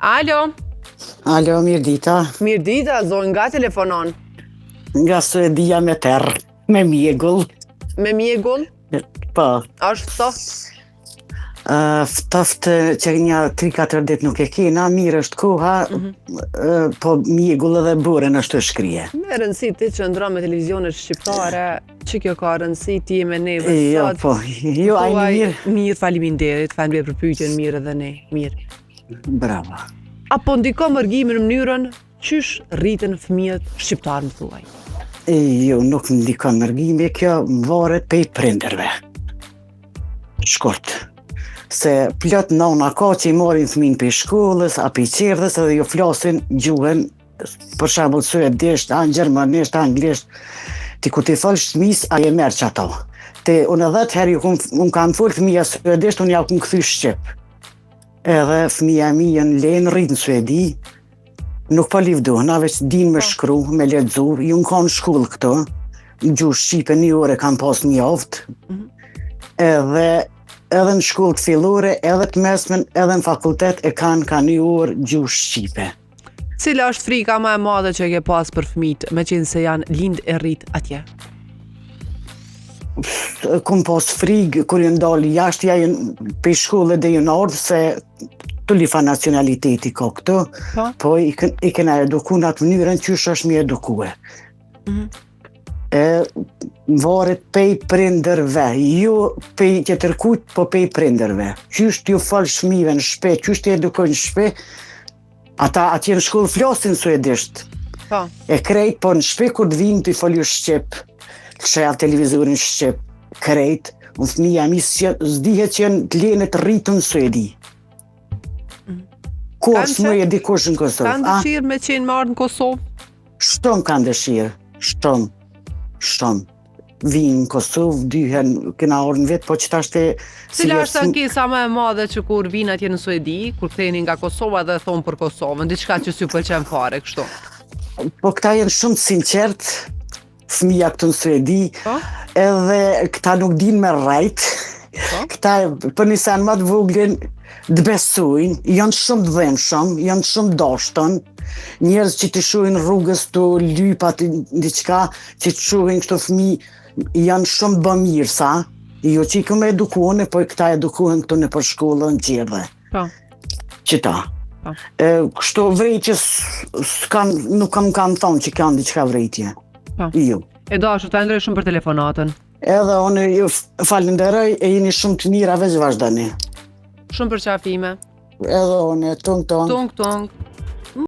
Alo, Alo, mirë dita. mirë dita, zonjë nga telefonon. Nga Suedia me terë, me mjegull. Me mjegull, Po, është ftoft. ftoft që një 3-4 dit nuk e kena, mirë është koha, po mjegull edhe burën është të shkrije. Me rëndësi ti që ndron me televizionet shqiptare, që kjo ka rëndësi ti me neve Jo, sot. po, jo, ajni Thuaj, mirë. Mirë, faleminderit, faleminderit për pyetjen mirë edhe ne, mirë. Bravo. Apo ndiko mërgimi në mënyrën qysh rriten fëmijët shqiptar më thuaj. Jo, nuk më ndikon mërgimi, kjo më varet pej prinderve. Shkurt. Se plot nona ka që i morin fëmin për shkollës, a për qerdhës edhe jo flasin gjuhën, për shembull suedisht, gjermanisht, anglisht. Ti ku ti falsh fëmis, a je merë që ato. Te unë 10 herë unë kam folë fëmija suedisht, unë ja ku këthy shqip. Edhe fëmija mi jenë lenë rritë në Suedi, nuk po livdohen, veç din me shkru, me lexu, ju në ka në shkollë këto, në gjuhë Shqipe 1 orë kam pas një javtë, edhe në shkollë të fillore, edhe të mesmen, edhe në fakultet e kanë ka 1 orë gjuhë Shqipe. Cila është frika më e madhe që e ke pas për fëmijët, me qenë se janë lind e rrit atje? Kom pas frikë, kur jë ndalë jashtë, ja jënë për shkollë dhe jënë ardhë, se të lifa nacionaliteti ka këto, po i kena eduku në atë mënyrën qysh është mi edukue. Varet pej prinderve, jo pej tjetërkujt, po pej prinderve. Qysh t'ju falë shmive në shpe, qysh t'i edukojnë në shpe, ata atje në shkollë flasin suedisht. E krejt, po në shpe kur t'vinë t'i falju shqip, kësha televizorin shqip, krejt, unë fëmija mi s'dihet që janë t'lene të rritën në Suedi. Kos më e di kush në Kosovë. Kanë dëshirë me qenë marrë në Kosovë? Shtom kanë dëshirë, shtom. Vinë në Kosovë, 2 herë kena orë në vetë, po që ta shte... Cila është ankesa më e madhe që kur vinë atje në Suedi, kur ktheheni nga Kosova dhe thonë për Kosovën, diçka që s'ju pëlqen fare kështu? Po këta janë shumë të sinqert, fëmija këtu në Suedi, edhe këta nuk din me rajt, këta për një sen më të voglin të besojnë, janë shumë të dhemshëm, janë shumë dashtën, njerëz që të shohin rrugës të lypat diçka, që të shohin kështu fëmi, janë shumë bëmirësa, jo që i këmë edukuone, po i këta edukuhen këtu në për shkollën gjerdhe. Qëta. Kështu vrejtjes nuk kam thonë që kanë diçka vrejtje. Jo. E dashur, ta ndroj shumë për telefonatën. Edhe unë ju falenderoj e jeni shumë të mira veç vazhdoni. Shumë përqafime. Edhe unë, tung. Tung.